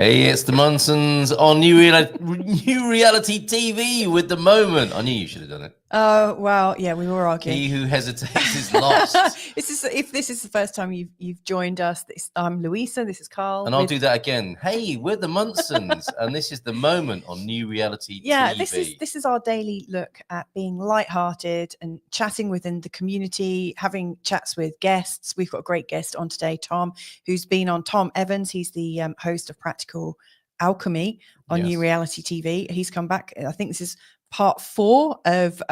Hey, it's the Munsons on New Reality TV with The Moment. I knew you should have done it. Oh, well, yeah, we were arguing. He who hesitates is lost. If this is the first time you've joined us, I'm Louisa, this is Carl. And I'll do that again. Hey, we're the Munsons, and this is The Moment on New Reality TV. This is our daily look at being lighthearted and chatting within the community, having chats with guests. We've got a great guest on today, Tom, who's been on. Tom Evans. He's the host of Practical Alchemy on New Reality TV. He's come back. I think this is part 4 of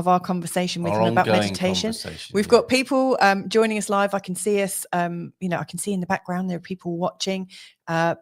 our conversation with him about meditation. We've got people joining us live. I can see us, I can see in the background there are people watching.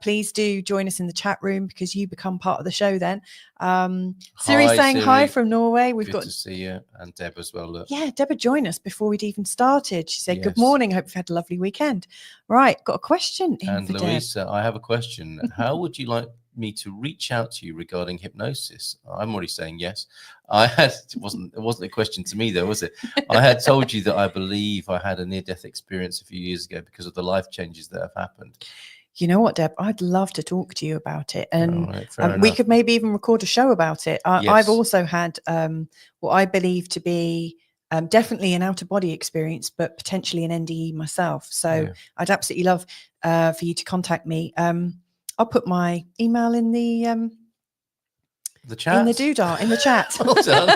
Please do join us in the chat room because you become part of the show then. Siri saying hi from Norway. We've got to see you, and Deb as well. Look. Yeah, Deb joined us before we'd even started. She said, good morning. Hope you've had a lovely weekend. Right, got a question in and for Louisa, Deb. I have a question. How would you like me to reach out to you regarding hypnosis? I'm already saying yes. It wasn't a question to me though, was it? I had told you that I believe I had a near-death experience a few years ago because of the life changes that have happened. You know what, Deb? I'd love to talk to you about it, and right, we could maybe even record a show about it. I've also had what I believe to be definitely an out-of-body experience, but potentially an NDE myself. So I'd absolutely love for you to contact me. I'll put my email in the chat, in the doodah, in the chat. Well done.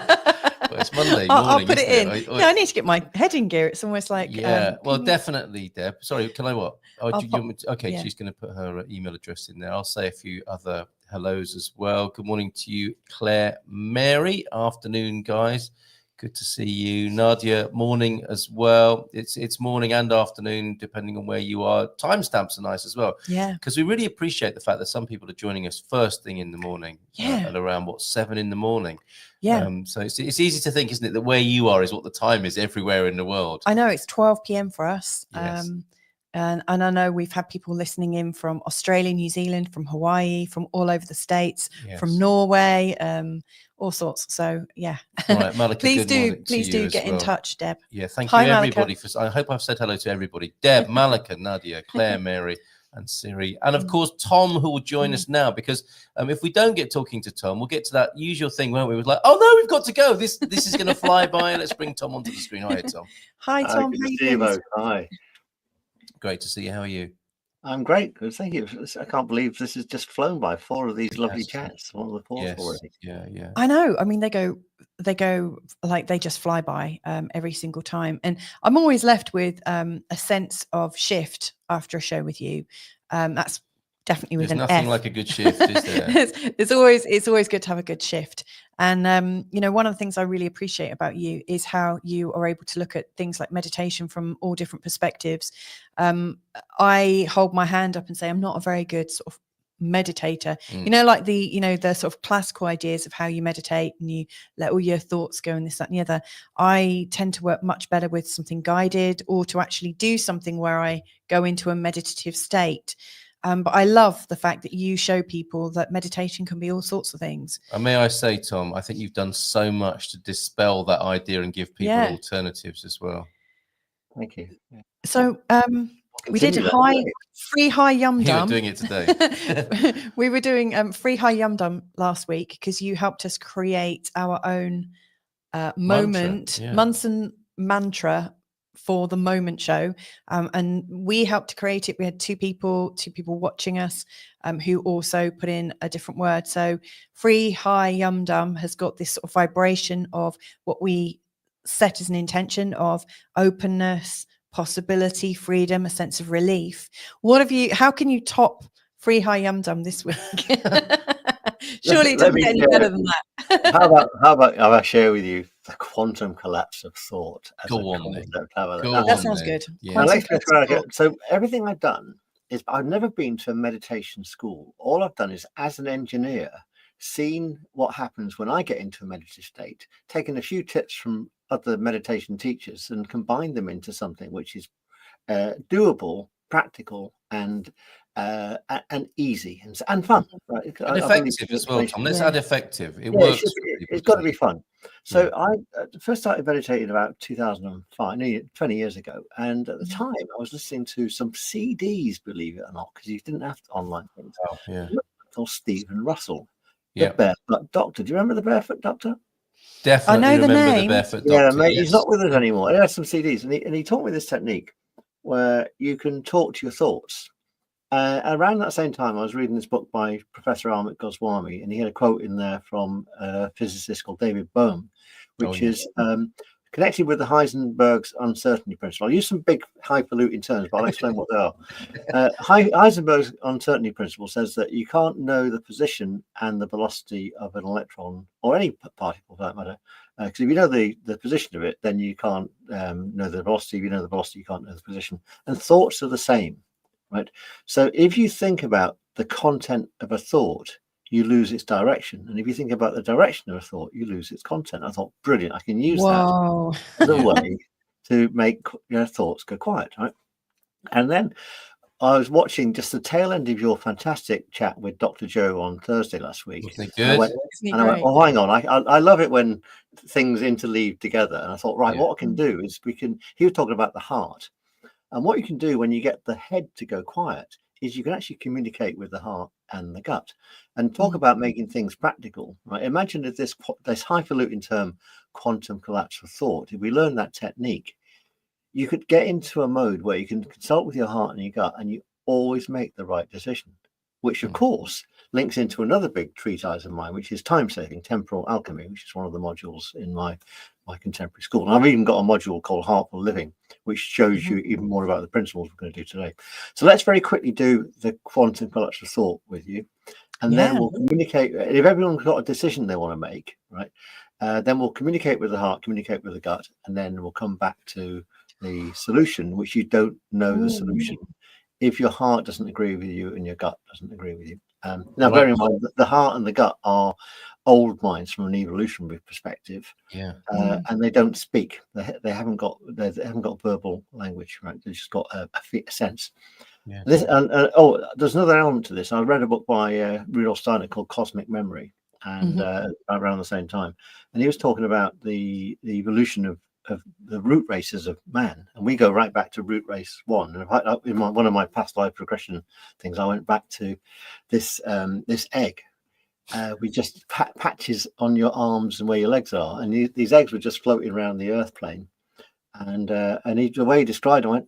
Well, it's Monday morning. I'll put it in. I need to get my head in gear. It's almost like definitely, Deb. Sorry, can I what? Okay, she's going to put her email address in there. I'll say a few other hellos as well. Good morning to you, Claire Mary. Afternoon, guys. Good to see you, Nadia. Morning as well. It's morning and afternoon, depending on where you are. Timestamps are nice as well. Yeah. Because we really appreciate the fact that some people are joining us first thing in the morning. At around 7 in the morning. Yeah. So it's easy to think, isn't it, that where you are is what the time is everywhere in the world. I know it's 12 p.m. for us. Yes. And I know we've had people listening in from Australia, New Zealand, from Hawaii, from all over the States, from Norway, all sorts. So Right, Malika, please do get in touch, Deb. Yeah, thank you everybody I hope I've said hello to everybody. Deb, Malika, Nadia, Claire, Mary, and Siri, and of course Tom, who will join us now, because if we don't get talking to Tom, we'll get to that usual thing, won't we? We're like, oh no, we've got to go. This is going to fly by. Let's bring Tom onto the screen. Hi, Tom. Hi, Tom. Good to see you both. Hi. Great to see you. How are you? I'm great. Good. Thank you. I can't believe this has just flown by. 4 of these lovely chats. One of the 4th already. Yeah. I know. I mean, they go like they just fly by every single time. And I'm always left with a sense of shift after a show with you. That's definitely with There's an nothing F. like a good shift, is there? it's always good to have a good shift. And one of the things I really appreciate about you is how you are able to look at things like meditation from all different perspectives. I hold my hand up and say I'm not a very good sort of meditator. Like the sort of classical ideas of how you meditate and you let all your thoughts go and this, that, and the other. I tend to work much better with something guided, or to actually do something where I go into a meditative state. But I love the fact that you show people that meditation can be all sorts of things. And may I say, Tom, I think you've done so much to dispel that idea and give people alternatives as well. Thank you. So we did free high yum dum. You were doing it today. We were doing free high yum dum last week because you helped us create our own Munson mantra for the Moment show, and we helped to create it. We had two people watching us who also put in a different word. So free high yum dum has got this sort of vibration of what we set as an intention of openness, possibility, freedom, a sense of relief. How can you top free high yum dum this week? Surely it doesn't get any better than that. how about I share with you the quantum collapse of thought? Go on. That sounds good. Yeah. So everything I've done is I've never been to a meditation school. All I've done is, as an engineer, seen what happens when I get into a meditative state, taken a few tips from other meditation teachers and combined them into something which is doable, practical, and easy and fun, right? And effective as well, Tom. Let's add effective. It works. It's got to be fun. So I first started meditating about 2005, nearly 20 years ago. And at the time, I was listening to some CDs, believe it or not, because you didn't have online things. Oh, yeah. Called Stephen Russell, Yeah. the Barefoot Doctor. Do you remember the Barefoot Doctor? Definitely I know the remember name. the Barefoot Yeah, Doctor. mate, Yes. he's not with us anymore. He had some CDs, and he taught me this technique where you can talk to your thoughts. Around that same time, I was reading this book by Professor Amit Goswami, and he had a quote in there from a physicist called David Bohm, which is connected with the Heisenberg's uncertainty principle. I'll use some big highfalutin terms, but I'll explain what they are. Heisenberg's uncertainty principle says that you can't know the position and the velocity of an electron or any particle for that matter. Because if you know the position of it, then you can't know the velocity. If you know the velocity, you can't know the position. And thoughts are the same, right? So if you think about the content of a thought, you lose its direction. And if you think about the direction of a thought, you lose its content. I thought, brilliant, I can use that as a way to make your thoughts go quiet, right? And then I was watching just the tail end of your fantastic chat with Dr. Joe on Thursday last week. Good. I went, oh, hang on, I love it when things interleave together. And I thought, right, what I can do is he was talking about the heart. And what you can do when you get the head to go quiet is you can actually communicate with the heart and the gut and talk about making things practical, right? Imagine if this highfalutin term, quantum collapse of thought, if we learn that technique, you could get into a mode where you can consult with your heart and your gut and you always make the right decision, which of course links into another big treatise of mine, which is time-saving temporal alchemy, which is one of the modules in my contemporary school. And I've even got a module called Heartful Living, which shows you even more about the principles we're going to do today. So let's very quickly do the quantum collapse of thought with you. And then we'll communicate. If everyone's got a decision they want to make, right, then we'll communicate with the heart, communicate with the gut, and then we'll come back to the solution, which you don't know the solution if your heart doesn't agree with you and your gut doesn't agree with you. Now, bear in mind that the heart and the gut are old minds from an evolutionary perspective, and they don't speak. They haven't got verbal language, right? They've just got a sense. Yeah. There's another element to this. I read a book by Rudolf Steiner called Cosmic Memory, and around the same time, and he was talking about the evolution of the root races of man, and we go right back to root race 1. And in one of my past life progression things, I went back to this egg. We just patches on your arms and where your legs are, and these eggs were just floating around the earth plane. And the way he described it, I went,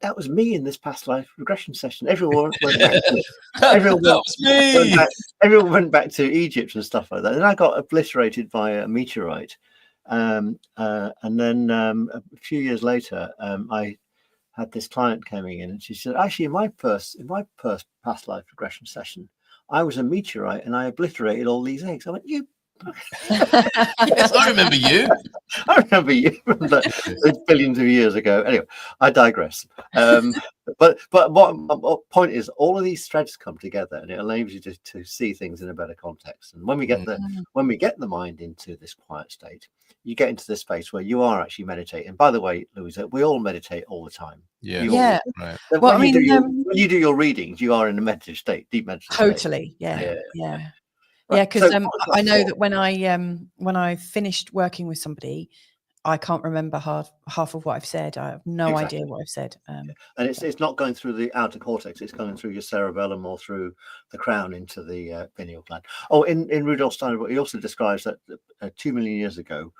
that was me in this past life regression session. Everyone went back to everyone went back to Egypt and stuff like that. And I got obliterated by a meteorite. And then a few years later, I had this client coming in, and she said, actually, in my first past life regression session, I was a meteorite and I obliterated all these eggs. I went, you. Yes, I remember you. I remember you from billions of years ago. Anyway, I digress. But what my point is, all of these threads come together, and it allows you to see things in a better context. And when we get the mind into this quiet state, you get into this space where you are actually meditating. By the way, Louisa, we all meditate all the time. Yeah. Right. Well, when you do your readings, you are in a meditative state, deep meditative totally. state. Yeah. Right. Yeah, because I know that when I finished working with somebody, I can't remember half of what I've said. I have no idea what I've said. And it's not going through the outer cortex; it's going through your cerebellum or through the crown into the pineal gland. Oh, in Rudolf Steiner, he also describes that 2 million years ago,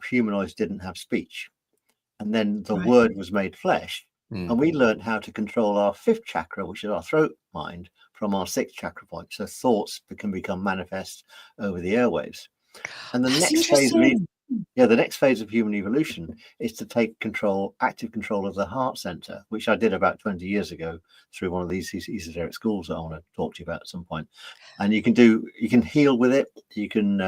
humanoids didn't have speech, and then the word was made flesh, and we learned how to control our 5th chakra, which is our throat mind, from our 6th chakra point. So thoughts can become manifest over the airwaves. And the next phase of human evolution is to take active control of the heart center, which I did about 20 years ago through one of these esoteric schools that I want to talk to you about at some point. And you can heal with it. You can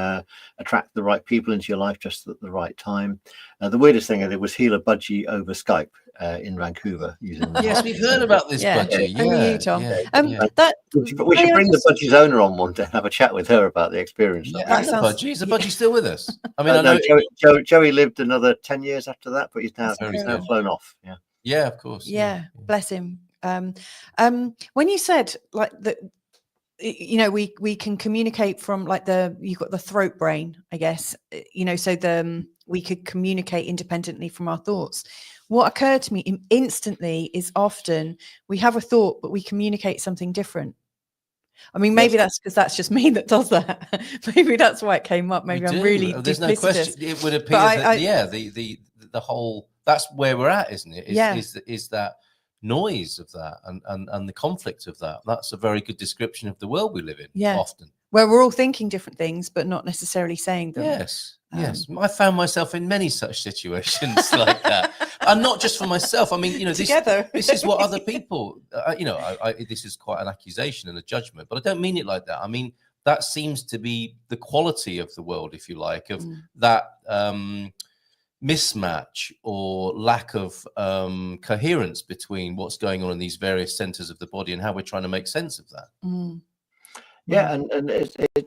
attract the right people into your life just at the right time. The weirdest thing I did was heal a budgie over Skype in Vancouver using. Yes, we've heard about this budgie. Only you, Tom. But we should bring the budgie's owner on one day and have a chat with her about the experience. Is the budgie still with us? I mean, I know Joey lived another 10 years after that, but he's now flown off. Yeah, of course. Yeah, bless him. When you said like that, you know, we can communicate from like you've got the throat brain, I guess, you know, so we could communicate independently from our thoughts. What occurred to me instantly is often we have a thought, but we communicate something different. I mean, maybe that's because that's just me that does that. Maybe that's why it came up. Maybe I'm really There's no question. It would appear that the whole, that's where we're at, isn't it? Is that noise of that and the conflict of that. That's a very good description of the world we live in. Yeah. Often. Where we're all thinking different things, but not necessarily saying them. Yes. Yes. I found myself in many such situations like that. And not just for myself. I mean, you know, this is what other people, you know, this is quite an accusation and a judgment, but I don't mean it like that. I mean, that seems to be the quality of the world, if you like, of that mismatch or lack of coherence between what's going on in these various centers of the body and how we're trying to make sense of that. Yeah, and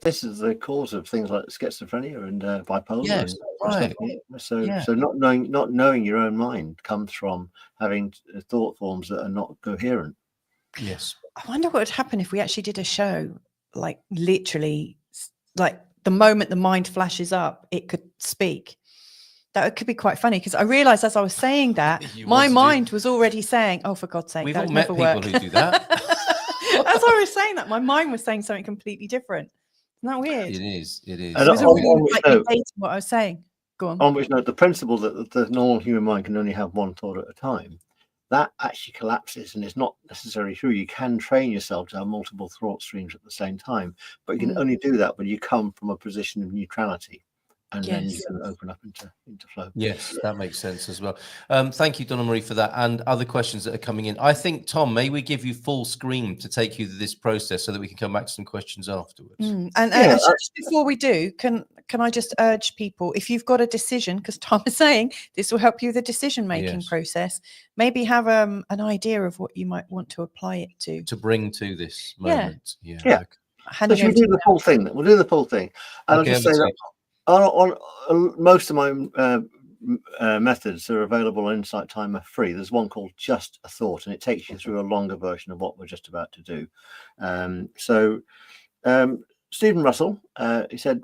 this is the cause of things like schizophrenia and bipolar. Yes, and stuff. So not knowing your own mind comes from having thought forms that are not coherent. Yes. I wonder what would happen if we actually did a show, like literally, like the moment the mind flashes up, it could speak. That could be quite funny, because I realized as I was saying that, my mind was already saying, "Oh, for God's sake, we've that all would met never people work." who do that. As I was saying that, my mind was saying something completely different. Isn't that weird? It is. It is. And It was already like negating what I was saying. Go on. On which note, the principle that the normal human mind can only have one thought at a time, that actually collapses and is not necessarily true. You can train yourself to have multiple thought streams at the same time, but you can only do that when you come from a position of neutrality. And then you can open up into flow. Yes, that makes sense as well. Thank you, Donna Marie, for that, and other questions that are coming in. I think, Tom, may we give you full screen to take you through this process so that we can come back to some questions afterwards. And just before we do, can I just urge people, if you've got a decision, because Tom is saying this will help you with the decision-making process, maybe have an idea of what you might want to apply it to bring to this moment. Yeah. So should we do the full thing? We'll do the full thing. And okay, I'll just say that on most of my methods are available on Insight Timer free. There's one called Just a Thought, and it takes you through a longer version of what we're just about to do. Stephen Russell, he said,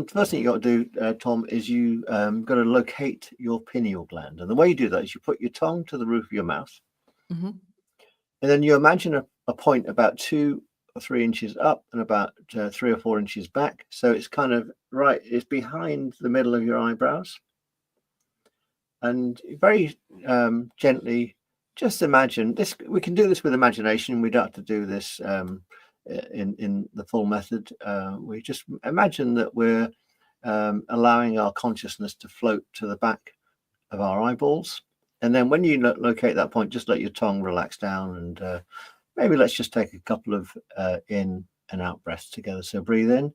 first thing you got to do, Tom, is you got to locate your pineal gland. And the way you do that is you put your tongue to the roof of your mouth, and then you imagine a point about 2 or 3 inches up and about 3 or 4 inches back. So it's kind of it's behind the middle of your eyebrows. And very gently, just imagine this. We can do this with imagination. We don't have to do this in the full method. We just imagine that we're allowing our consciousness to float to the back of our eyeballs. And then when you locate that point, just let your tongue relax down, and maybe let's just take a couple of in and out breaths together. So breathe in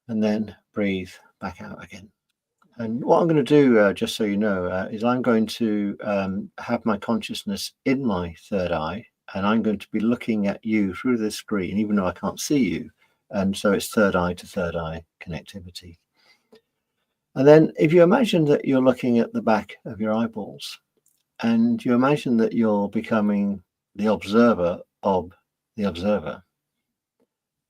and then breathe back out again. And what I'm going to do, just so you know, is I'm going to have my consciousness in my third eye, and I'm going to be looking at you through the screen, even though I can't see you. And so it's third eye to third eye connectivity. And then if you imagine that you're looking at the back of your eyeballs, and you imagine that you're becoming the observer of the observer,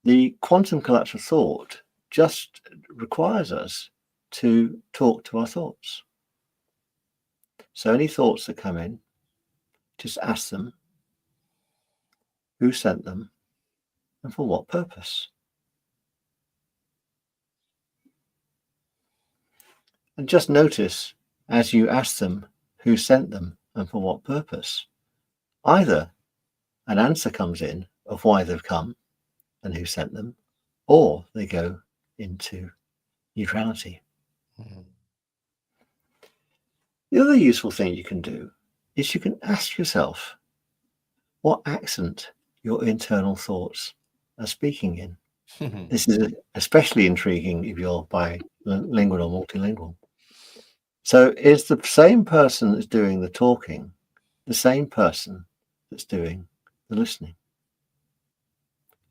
the quantum collapse of thought just requires us to talk to our thoughts. So any thoughts that come in, just ask them who sent them and for what purpose. And just notice as you ask them who sent them and for what purpose, either an answer comes in of why they've come and who sent them, or they go into neutrality. The other useful thing you can do is you can ask yourself what accent your internal thoughts are speaking in. This is especially intriguing if you're bilingual or multilingual. So is the same person that's doing the talking the same person that's doing the listening?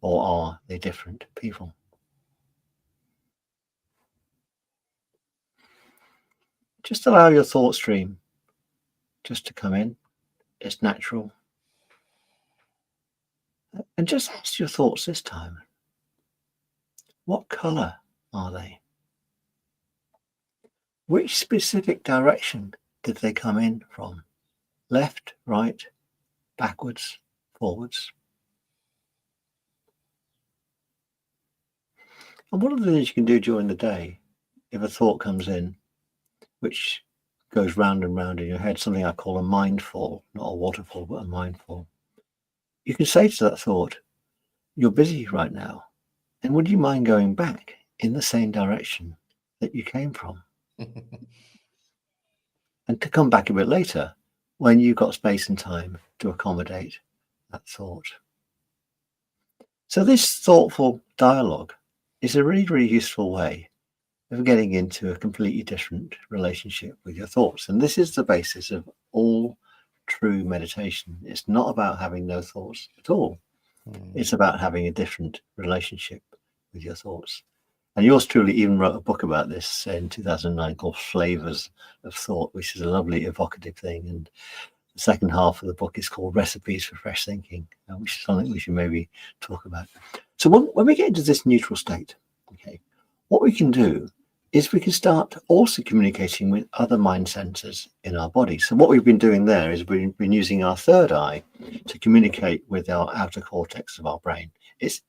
Or are they different people? Just allow your thought stream just to come in. It's natural. And just ask your thoughts this time. What color are they? Which specific direction did they come in from? Left, right, backwards, forwards? And one of the things you can do during the day, if a thought comes in, which goes round and round in your head, something I call a mindfall, not a waterfall, but a mindfall. You can say to that thought, you're busy right now, and would you mind going back in the same direction that you came from? And to come back a bit later when you've got space and time to accommodate that thought. So this thoughtful dialogue is a really, really useful way of getting into a completely different relationship with your thoughts. And this is the basis of all true meditation. It's not about having no thoughts at all. It's about having a different relationship with your thoughts. And yours truly even wrote a book about this in 2009 called Flavors of Thought, which is a lovely evocative thing. And the second half of the book is called Recipes for Fresh Thinking, which is something we should maybe talk about. So when we get into this neutral state, okay, what we can do is we can start also communicating with other mind centers in our body. So what we've been doing there is we've been using our third eye to communicate with our outer cortex of our brain. It's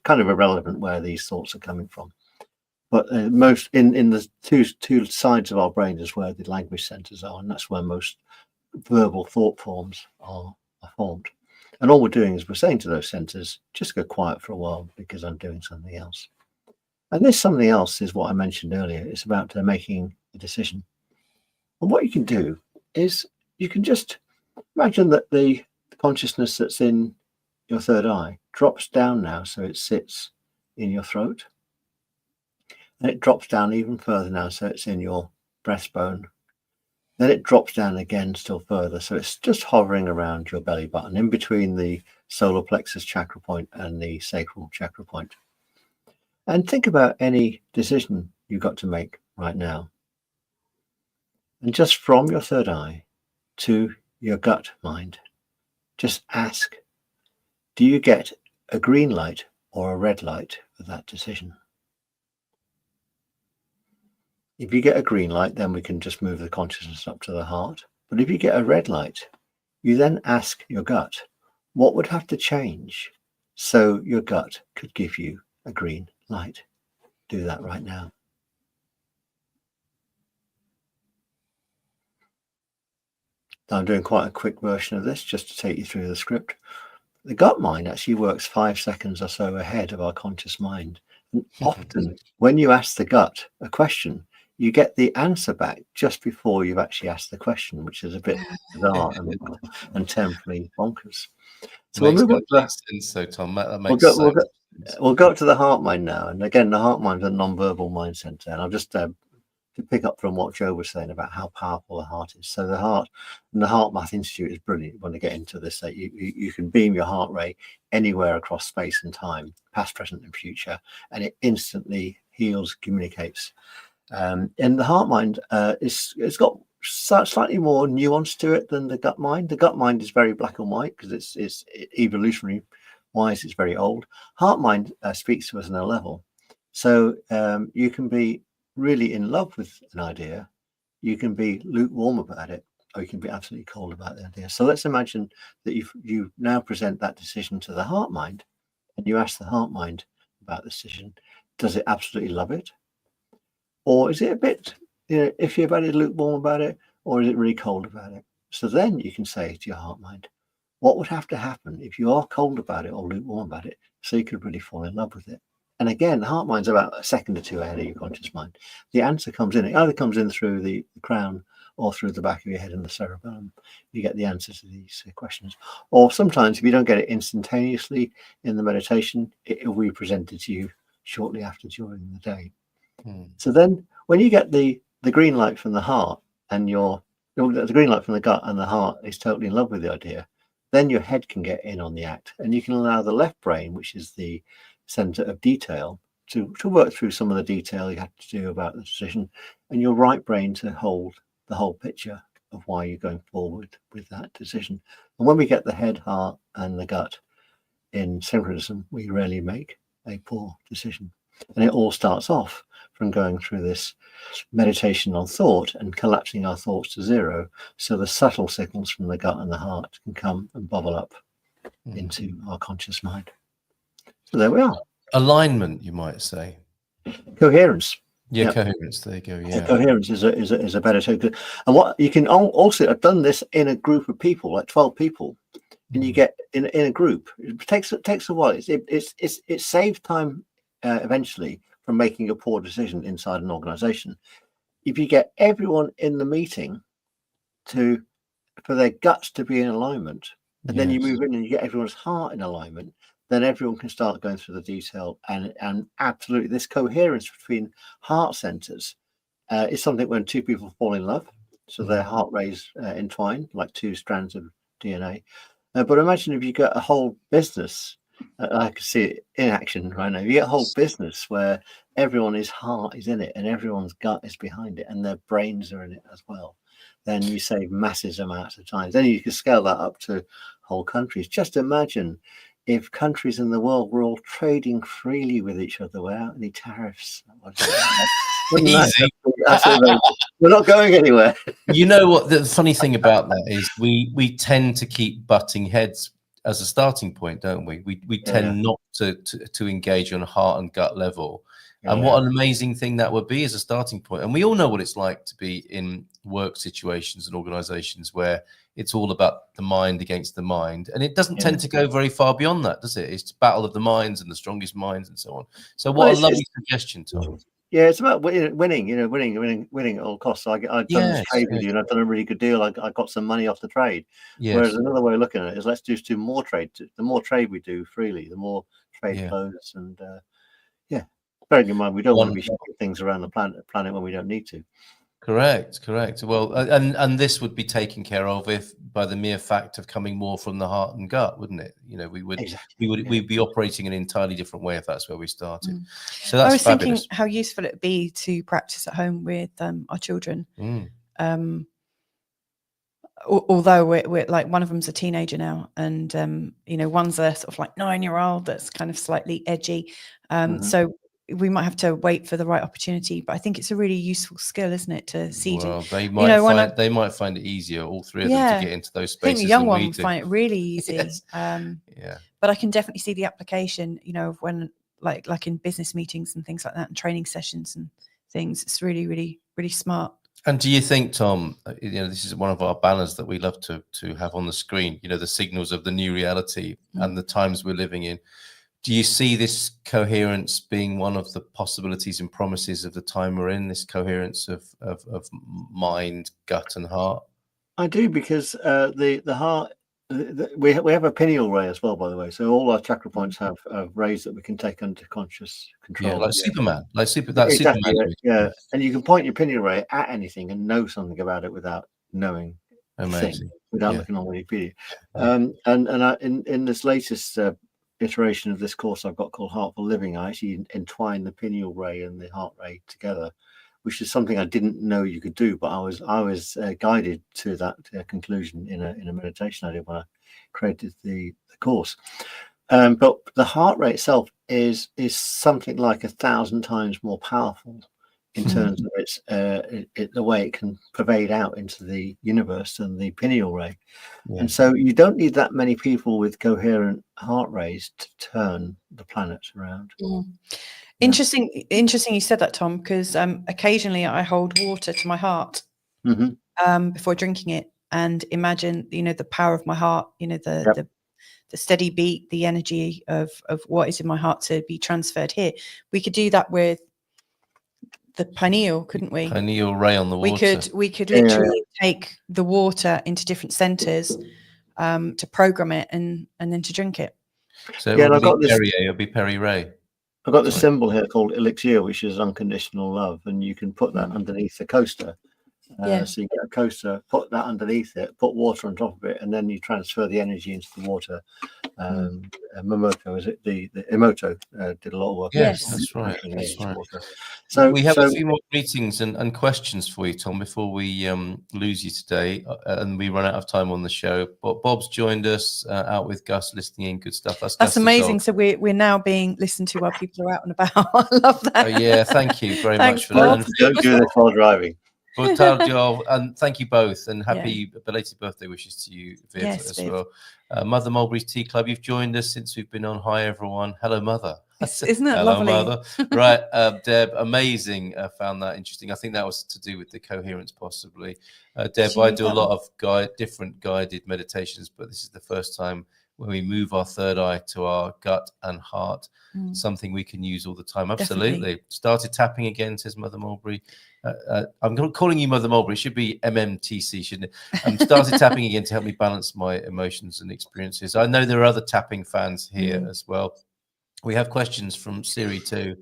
kind of irrelevant where these thoughts are coming from. But most in the two sides of our brain is where the language centers are, and that's where most verbal thought forms are formed. And all we're doing is we're saying to those centers, just go quiet for a while because I'm doing something else. And this something else is what I mentioned earlier. It's about making a decision. And what you can do is you can just imagine that the consciousness that's in your third eye drops down now, so it sits in your throat. And it drops down even further now, so it's in your breastbone. Then it drops down again still further, so it's just hovering around your belly button, in between the solar plexus chakra point and the sacral chakra point. And think about any decision you've got to make right now. And just from your third eye to your gut mind, just ask, do you get a green light or a red light for that decision? If you get a green light, then we can just move the consciousness up to the heart. But if you get a red light, you then ask your gut, what would have to change so your gut could give you a green light? Do that right now. Now I'm doing quite a quick version of this just to take you through the script. The gut mind actually works 5 seconds or so ahead of our conscious mind. And often when you ask the gut a question, you get the answer back just before you've actually asked the question, which is a bit bizarre and temporarily bonkers. So makes sense, so Tom, that makes sense. We'll go up to the heart mind now. And again, the heart mind is a non-verbal mind center. And I'll just to pick up from what Joe was saying about how powerful the heart is. So the heart and the Heart Math Institute is brilliant when they get into this. That you can beam your heart rate anywhere across space and time, past, present, and future, and it instantly heals, communicates. And the heart mind it's got slightly more nuance to it than the gut mind. The gut mind is very black and white because it's evolutionary wise, it's very old. Heart mind speaks to us on a level. So you can be really in love with an idea, you can be lukewarm about it, or you can be absolutely cold about the idea. So let's imagine that you now present that decision to the heart mind, and you ask the heart mind about the decision. Does it absolutely love it? Or is it a bit, if you're very lukewarm about it, or is it really cold about it? So then you can say to your heart mind, what would have to happen if you are cold about it or lukewarm about it so you could really fall in love with it? And again, the heart mind's about a second or two ahead of your conscious mind. The answer comes in. It either comes in through the crown or through the back of your head and the cerebellum. You get the answer to these questions. Or sometimes if you don't get it instantaneously in the meditation, it will be presented to you shortly after during the day. So then when you get the green light from the heart and the green light from the gut and the heart is totally in love with the idea, then your head can get in on the act, and you can allow the left brain, which is the center of detail, to work through some of the detail you have to do about the decision, and your right brain to hold the whole picture of why you're going forward with that decision. And when we get the head, heart, and the gut in synchronism, we rarely make a poor decision. And it all starts off from going through this meditation on thought and collapsing our thoughts to zero, so the subtle signals from the gut and the heart can come and bubble up into our conscious mind. So there we are. Alignment, you might say. Coherence. Yeah, Yep. Coherence. There you go. Yeah. Coherence is a better token. And what you can also have done this in a group of people, like 12 people, and you get in a group. It takes a while. It saves time eventually from making a poor decision inside an organization. If you get everyone in the meeting for their guts to be in alignment, and then you move in and you get everyone's heart in alignment, then everyone can start going through the detail. And absolutely, this coherence between heart centers is something when two people fall in love, so their heart rays entwine like two strands of DNA. But imagine if you got a whole business, I can see it in action right now. You get a whole business where everyone's heart is in it and everyone's gut is behind it and their brains are in it as well. Then you save massive amounts of time. Then you can scale that up to whole countries. Just imagine if countries in the world were all trading freely with each other without any tariffs. Easy. We're not going anywhere. You know what? The funny thing about that is we tend to keep butting heads as a starting point, don't we? We tend not to engage on a heart and gut level. And what an amazing thing that would be as a starting point. And we all know what it's like to be in work situations and organizations where it's all about the mind against the mind. And it doesn't tend to go very far beyond that, does it? It's battle of the minds and the strongest minds and so on. So what a lovely suggestion, Tom. Yeah, it's about winning, winning at all costs. I've done this trade with you and I've done a really good deal. I got some money off the trade. Yes. Whereas another way of looking at it is let's just do more trade. The more trade we do freely, the more trade flows. And bearing in mind, we don't want to be shipping things around the planet when we don't need to. Correct. Well, and this would be taken care of if by the mere fact of coming more from the heart and gut, wouldn't it? We'd be operating in an entirely different way if that's where we started. So that's I was fabulous. thinking how useful it'd be to practice at home with our children. Although we're like one of them's a teenager now, and one's a sort of like 9-year-old that's kind of slightly edgy. So we might have to wait for the right opportunity, but I think it's a really useful skill, isn't it, to see? Well, they might find it easier, all three of them, to get into those spaces. I think the young one would find it really easy. Yes. But I can definitely see the application, of when like in business meetings and things like that, and training sessions and things. It's really, really, really smart. And do you think, Tom, this is one of our banners that we love to have on the screen, the signals of the new reality and the times we're living in. Do you see this coherence being one of the possibilities and promises of the time we're in, this coherence of mind, gut and heart? I do, because the heart, we have a pineal ray as well, by the way. So all our chakra points have rays that we can take under conscious control. Yeah, like Superman. Exactly, Superman. Yeah. And you can point your pineal ray at anything and know something about it without knowing. Amazing. Without looking on Wikipedia. In this latest iteration of this course I've got called Heartful Living, I actually entwine the pineal ray and the heart ray together, which is something I didn't know you could do, but I was guided to that conclusion in a meditation I did when I created the course. But the heart rate itself is something like 1,000 times more powerful in terms of its the way it can pervade out into the universe than the pineal ray. And so you don't need that many people with coherent heart rays to turn the planet around. Interesting you said that, Tom, because occasionally I hold water to my heart before drinking it, and imagine the power of my heart, the steady beat, the energy of what is in my heart to be transferred here. We could do that with the pineal, couldn't we? Pineal ray on the water. We could literally take the water into different centers to program it and then to drink it. So it'll be Peri Ray. I've got this symbol here called elixir, which is unconditional love, and you can put that underneath the coaster, So you get a coaster, put that underneath it, put water on top of it, and then you transfer the energy into the water. Momoto, is it the Emoto did a lot of work. Yes, that's right. That's right. So we have a few more greetings and questions for you, Tom, before we lose you today and we run out of time on the show. But Bob's joined us out with Gus, listening in. Good stuff. That's Gus amazing. So we're now being listened to while people are out and about. I love that. Yeah, thank you very much for Bob. that. Don't do this while driving. And thank you both, and happy belated birthday wishes to you, Viv, as Viv. well. Mother Mulberry's Tea Club, you've joined us since we've been on. Hi, everyone. Hello, Mother. Isn't it Hello, lovely? Mother. Right, Deb, amazing. Found that interesting. I think that was to do with the coherence, possibly. Deb, I do a lot of different guided meditations, but this is the first time when we move our third eye to our gut and heart, something we can use all the time. Absolutely. Definitely. Started tapping again, says Mother Mulberry. I'm calling you Mother Mulberry. It should be MMTC, shouldn't it? Started tapping again to help me balance my emotions and experiences. I know there are other tapping fans here as well. We have questions from Siri too.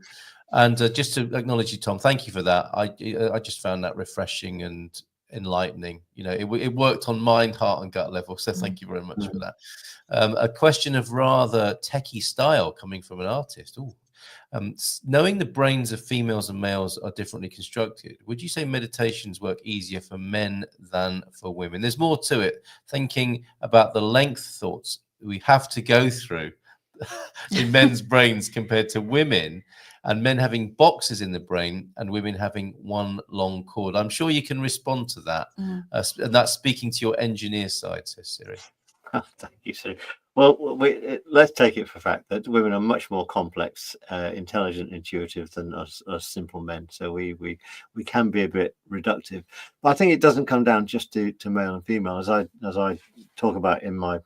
And just to acknowledge you, Tom, thank you for that. I just found that refreshing and enlightening. You know, it worked on mind, heart, and gut level. So thank you very much for that. A question of rather techie style coming from an artist. Knowing the brains of females and males are differently constructed, would you say meditations work easier for men than for women? There's more to it. Thinking about the length thoughts we have to go through in men's brains compared to women, and men having boxes in the brain and women having one long cord. I'm sure you can respond to that. And that's speaking to your engineer side, says Siri. Thank you, Siri. Well, let's take it for fact that women are much more complex, intelligent, intuitive than us simple men. So we can be a bit reductive. But I think it doesn't come down just to male and female. As I talk about in my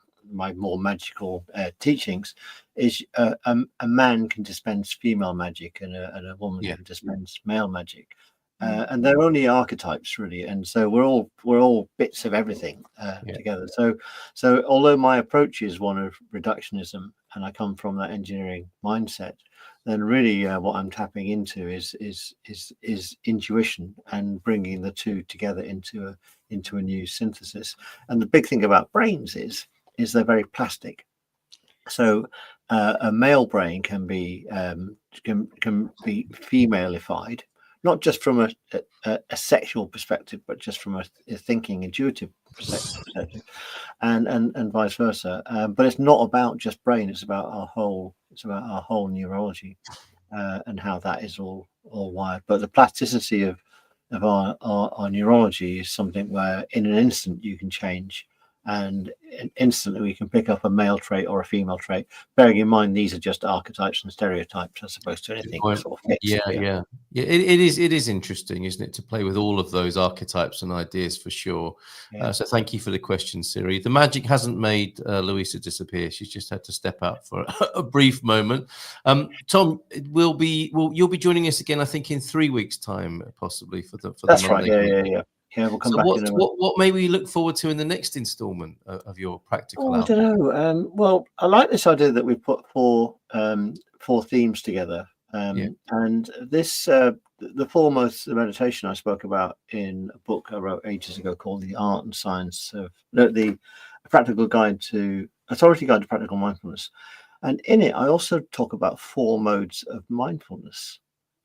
more magical teachings, is a man can dispense female magic and a woman can dispense male magic. And they're only archetypes, really, and so we're all bits of everything together. So although my approach is one of reductionism, and I come from that engineering mindset, then really what I'm tapping into is intuition and bringing the two together into a new synthesis. And the big thing about brains is they're very plastic. So a male brain can be femalified. Not just from a sexual perspective, but just from a thinking, intuitive perspective, and vice versa. But it's not about just brain; it's about our whole neurology and how that is all wired. But the plasticity of our neurology is something where, in an instant, you can change, and instantly we can pick up a male trait or a female trait. Bearing in mind these are just archetypes and stereotypes as opposed to anything sort of fixed. It is interesting, isn't it, to play with all of those archetypes and ideas, for sure. So thank you for the question, Siri. The magic hasn't made Louisa disappear. She's just had to step out for a brief moment. Tom, you'll be joining us again, I think, in 3 weeks' time, possibly for the That's Monday. Right. Yeah. We'll come back. What may we look forward to in the next instalment of your Practical Alchemy? I don't know. Well, I like this idea that we put four themes together. And this, the foremost meditation I spoke about in a book I wrote ages ago called The Art and Science of the Practical Guide to Authority Guide to Practical Mindfulness. And in it, I also talk about 4 modes of mindfulness.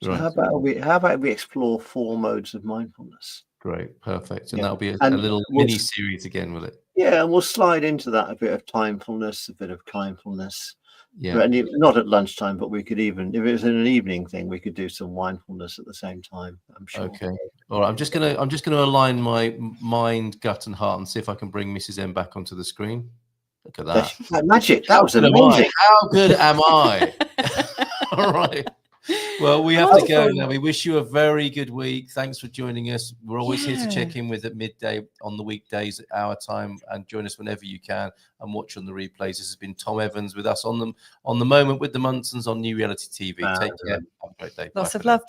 So how about we explore 4 modes of mindfulness? Great, perfect. And that'll be a little mini series again, will it? Yeah, and we'll slide into that a bit of timefulness, a bit of kindfulness. Yeah, but not at lunchtime, but we could even, if it was in an evening thing, we could do some mindfulness at the same time. I'm sure. Okay. All right. I'm just gonna align my mind, gut, and heart, and see if I can bring Mrs. M back onto the screen. Look at that. That magic. That was amazing. How good am I? All right. Well, we have to go now. We wish you a very good week. Thanks for joining us. We're always here to check in with at midday on the weekdays at our time, and join us whenever you can and watch on the replays. This has been Tom Evans with us on the moment with the Munsons on New Reality TV. Take care. Have a great day. Lots of love.